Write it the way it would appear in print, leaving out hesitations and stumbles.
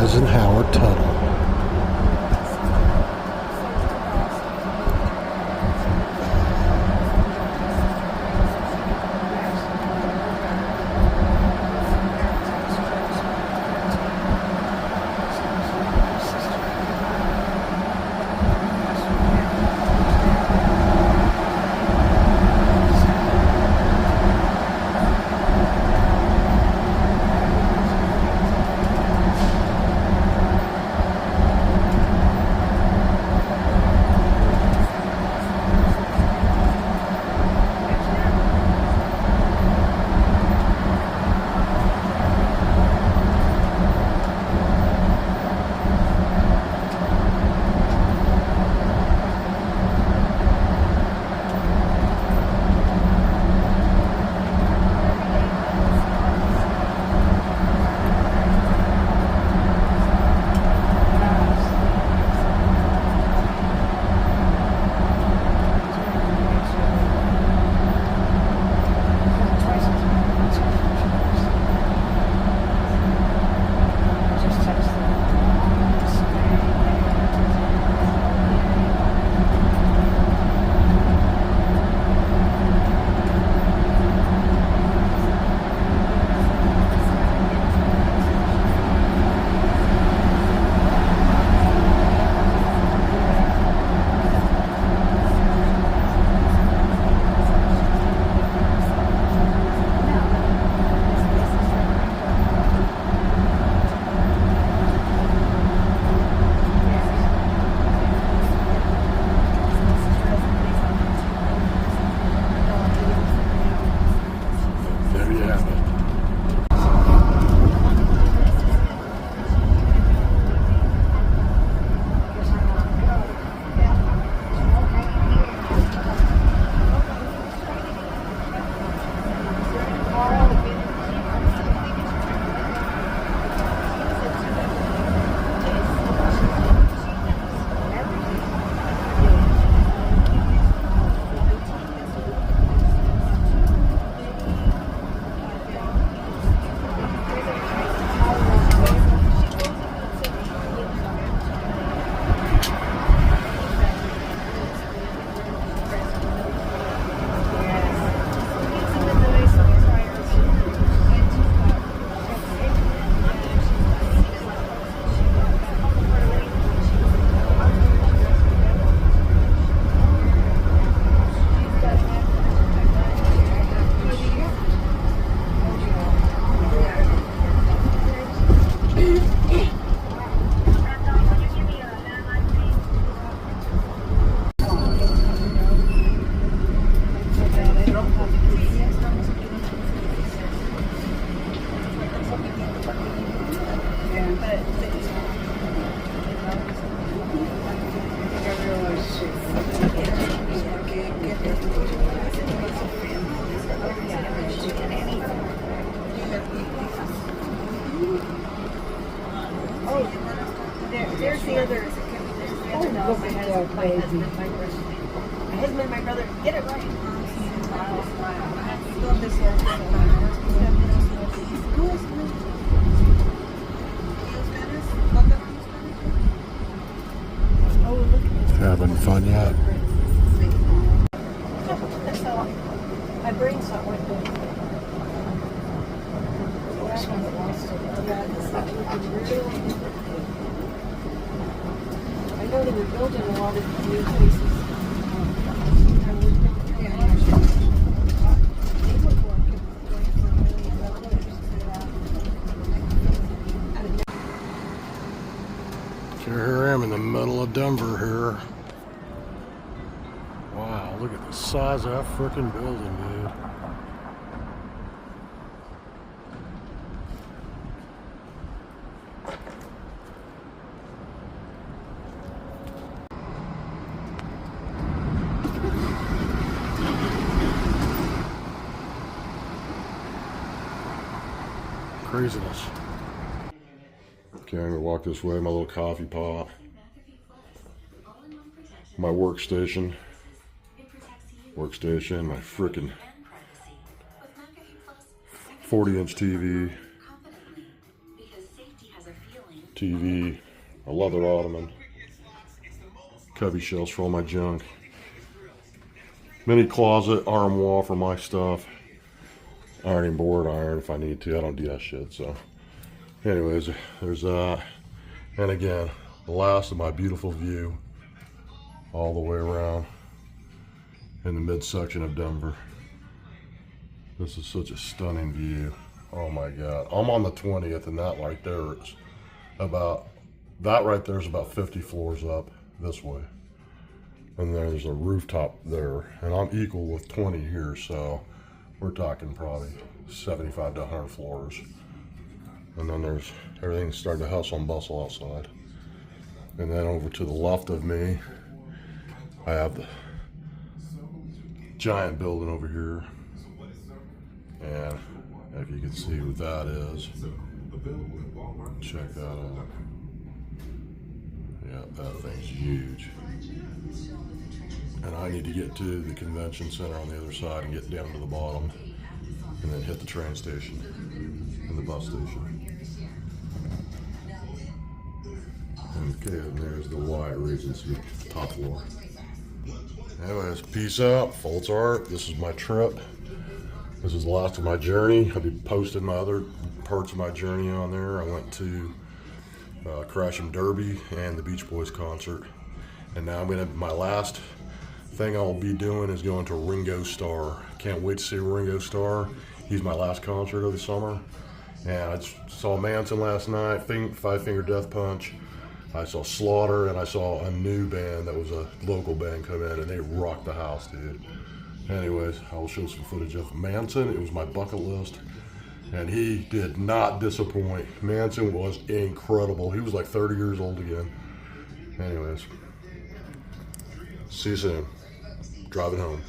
Eisenhower Tunnel. There's the other. Oh, look at that baby. My husband and my brother get it right. Love this Having fun yet? My brain's not working. I know they were building a lot of new places. Here I am in the middle of Denver here. Wow, look at the size of that frickin' building, dude. Craziness. Okay, I'm gonna walk this way. My little coffee pot. My workstation. My frickin' 40-inch TV, a leather ottoman, cubby shelves for all my junk, mini closet, armoire for my stuff, ironing board, iron if I need to. I don't do that shit, so. Anyways, there's that. And again, the last of my beautiful view all the way around in the midsection of Denver. This is such a stunning view. Oh my God. I'm on the 20th, and that right there is about 50 floors up this way. And there's a rooftop there, and I'm equal with 20 here, so we're talking probably 75 to 100 floors. And then there's everything starting to hustle and bustle outside. And then over to the left of me, I have the giant building over here. And if you can see what that is, check that out. Yeah, that thing's huge. And I need to get to the convention center on the other side and get down to the bottom and then hit the train station and the bus station. Okay, and there's the Wyatt Regency, top floor. Anyways, peace out, Foltz Art. This is my trip. This is the last of my journey. I'll be posting my other parts of my journey on there. I went to Crashing Derby and the Beach Boys concert. And now my last thing I'll be doing is going to Ringo Starr. Can't wait to see Ringo Starr. He's my last concert of the summer. And I saw Manson last night, Five Finger Death Punch. I saw Slaughter, and I saw a new band that was a local band come in, and they rocked the house, dude. Anyways, I will show some footage of Manson. It was my bucket list, and he did not disappoint. Manson was incredible. He was like 30 years old again. Anyways, see you soon. Driving home.